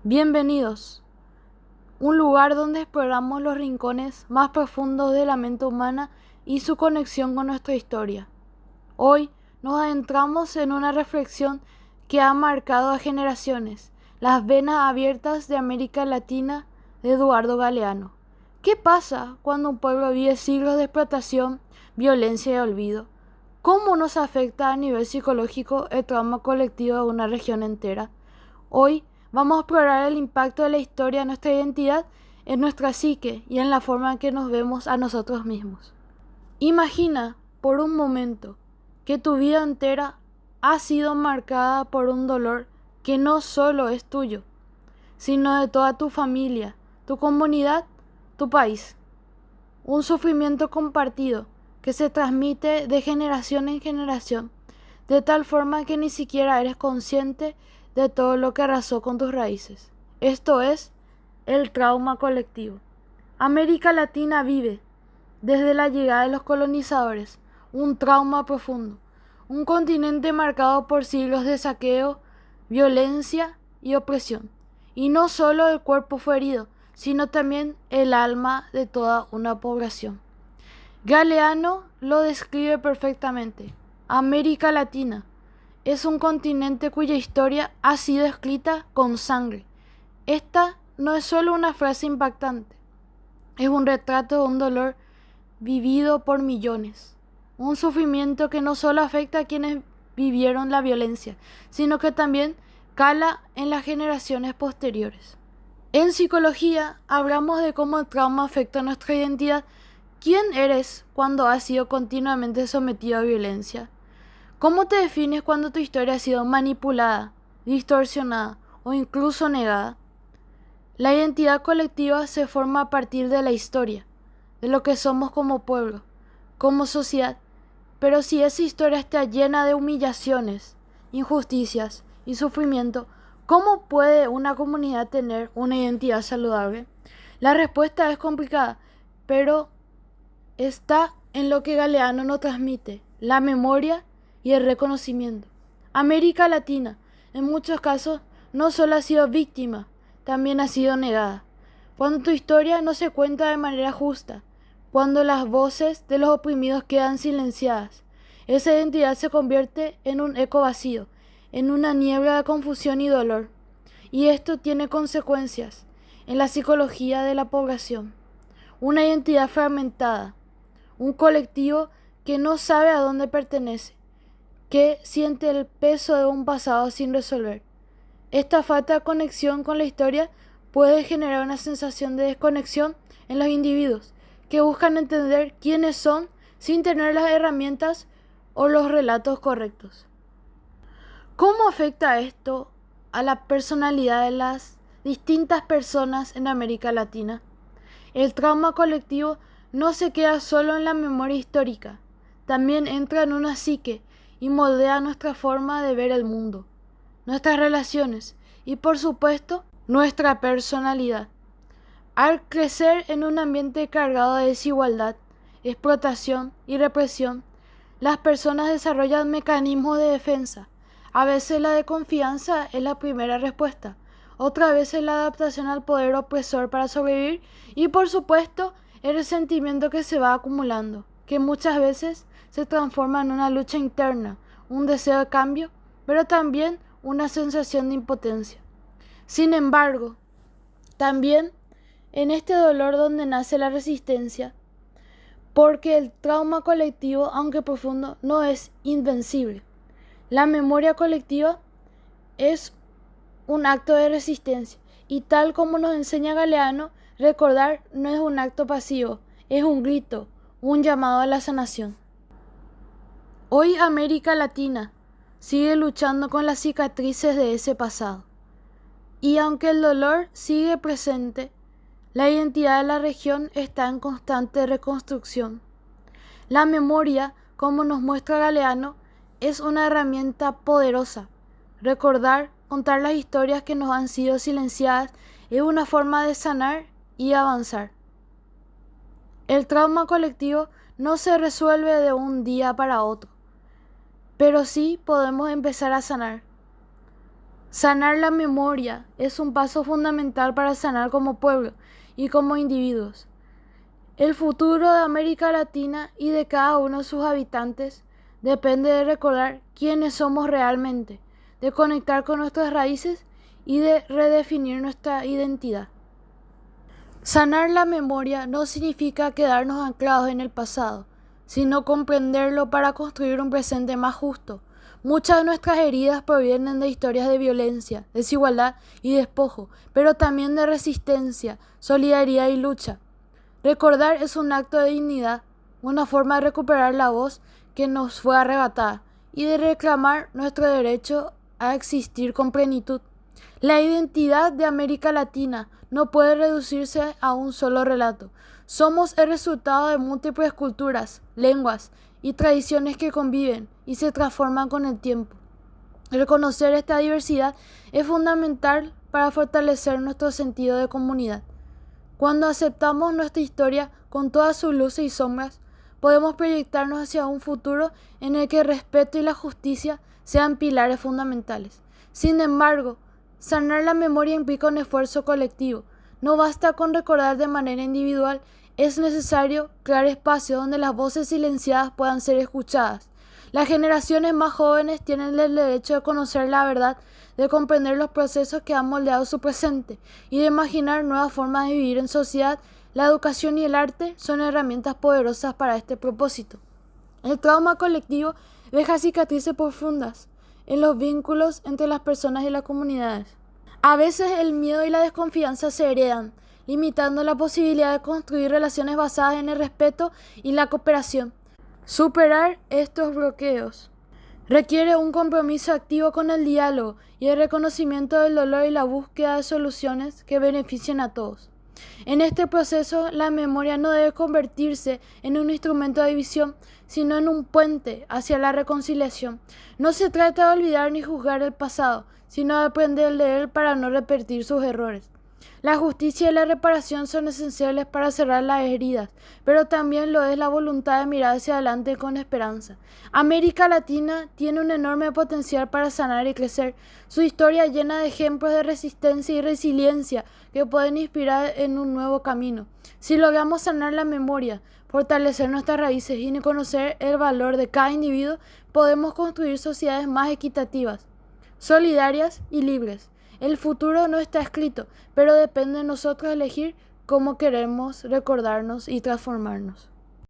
Bienvenidos, un lugar donde exploramos los rincones más profundos de la mente humana y su conexión con nuestra historia. Hoy nos adentramos en una reflexión que ha marcado a generaciones, las venas abiertas de América Latina de Eduardo Galeano. ¿Qué pasa cuando un pueblo vive siglos de explotación, violencia y olvido? ¿Cómo nos afecta a nivel psicológico el trauma colectivo de una región entera? Hoy vamos a explorar el impacto de la historia en nuestra identidad, en nuestra psique y en la forma en que nos vemos a nosotros mismos. Imagina por un momento que tu vida entera ha sido marcada por un dolor que no solo es tuyo, sino de toda tu familia, tu comunidad, tu país. Un sufrimiento compartido que se transmite de generación en generación, de tal forma que ni siquiera eres consciente de todo lo que arrasó con tus raíces. Esto es el trauma colectivo. América Latina vive, desde la llegada de los colonizadores, un trauma profundo, un continente marcado por siglos de saqueo, violencia y opresión. Y no solo el cuerpo fue herido, sino también el alma de toda una población. Galeano lo describe perfectamente. América Latina es un continente cuya historia ha sido escrita con sangre. Esta no es solo una frase impactante, es un retrato de un dolor vivido por millones. Un sufrimiento que no solo afecta a quienes vivieron la violencia, sino que también cala en las generaciones posteriores. En psicología hablamos de cómo el trauma afecta a nuestra identidad. ¿Quién eres cuando has sido continuamente sometido a violencia? ¿Cómo te defines cuando tu historia ha sido manipulada, distorsionada o incluso negada? La identidad colectiva se forma a partir de la historia, de lo que somos como pueblo, como sociedad. Pero si esa historia está llena de humillaciones, injusticias y sufrimiento, ¿cómo puede una comunidad tener una identidad saludable? La respuesta es complicada, pero está en lo que Galeano nos transmite: la memoria y el reconocimiento. América Latina, en muchos casos, no solo ha sido víctima, también ha sido negada. Cuando tu historia no se cuenta de manera justa, cuando las voces de los oprimidos quedan silenciadas, esa identidad se convierte en un eco vacío, en una niebla de confusión y dolor. Y esto tiene consecuencias en la psicología de la población. Una identidad fragmentada, un colectivo que no sabe a dónde pertenece, que siente el peso de un pasado sin resolver. Esta falta de conexión con la historia puede generar una sensación de desconexión en los individuos, que buscan entender quiénes son sin tener las herramientas o los relatos correctos. ¿Cómo afecta esto a la personalidad de las distintas personas en América Latina? El trauma colectivo no se queda solo en la memoria histórica, también entra en una psique y moldea nuestra forma de ver el mundo, nuestras relaciones y, por supuesto, nuestra personalidad. Al crecer en un ambiente cargado de desigualdad, explotación y represión, las personas desarrollan mecanismos de defensa. A veces la de confianza es la primera respuesta, otras veces la adaptación al poder opresor para sobrevivir y, por supuesto, el resentimiento que se va acumulando, que muchas veces se transforma en una lucha interna, un deseo de cambio, pero también una sensación de impotencia. Sin embargo, también en este dolor donde nace la resistencia, porque el trauma colectivo, aunque profundo, no es invencible. La memoria colectiva es un acto de resistencia y, tal como nos enseña Galeano, recordar no es un acto pasivo, es un grito, un llamado a la sanación. Hoy América Latina sigue luchando con las cicatrices de ese pasado. Y aunque el dolor sigue presente, la identidad de la región está en constante reconstrucción. La memoria, como nos muestra Galeano, es una herramienta poderosa. Recordar, contar las historias que nos han sido silenciadas es una forma de sanar y avanzar. El trauma colectivo no se resuelve de un día para otro, pero sí podemos empezar a sanar. Sanar la memoria es un paso fundamental para sanar como pueblo y como individuos. El futuro de América Latina y de cada uno de sus habitantes depende de recordar quiénes somos realmente, de conectar con nuestras raíces y de redefinir nuestra identidad. Sanar la memoria no significa quedarnos anclados en el pasado, sino comprenderlo para construir un presente más justo. Muchas de nuestras heridas provienen de historias de violencia, desigualdad y despojo, pero también de resistencia, solidaridad y lucha. Recordar es un acto de dignidad, una forma de recuperar la voz que nos fue arrebatada y de reclamar nuestro derecho a existir con plenitud. La identidad de América Latina no puede reducirse a un solo relato. Somos el resultado de múltiples culturas, lenguas y tradiciones que conviven y se transforman con el tiempo. Reconocer esta diversidad es fundamental para fortalecer nuestro sentido de comunidad. Cuando aceptamos nuestra historia con todas sus luces y sombras, podemos proyectarnos hacia un futuro en el que el respeto y la justicia sean pilares fundamentales. Sin embargo, sanar la memoria implica un esfuerzo colectivo. No basta con recordar de manera individual, es necesario crear espacios donde las voces silenciadas puedan ser escuchadas. Las generaciones más jóvenes tienen el derecho de conocer la verdad, de comprender los procesos que han moldeado su presente y de imaginar nuevas formas de vivir en sociedad. La educación y el arte son herramientas poderosas para este propósito. El trauma colectivo deja cicatrices profundas en los vínculos entre las personas y las comunidades. A veces el miedo y la desconfianza se heredan, limitando la posibilidad de construir relaciones basadas en el respeto y la cooperación. Superar estos bloqueos requiere un compromiso activo con el diálogo y el reconocimiento del dolor y la búsqueda de soluciones que beneficien a todos. En este proceso, la memoria no debe convertirse en un instrumento de división, sino en un puente hacia la reconciliación. No se trata de olvidar ni juzgar el pasado, sino de aprender de él para no repetir sus errores. La justicia y la reparación son esenciales para cerrar las heridas, pero también lo es la voluntad de mirar hacia adelante con esperanza. América Latina tiene un enorme potencial para sanar y crecer. Su historia llena de ejemplos de resistencia y resiliencia que pueden inspirar en un nuevo camino. Si logramos sanar la memoria, fortalecer nuestras raíces y conocer el valor de cada individuo, podemos construir sociedades más equitativas, solidarias y libres. El futuro no está escrito, pero depende de nosotros elegir cómo queremos recordarnos y transformarnos.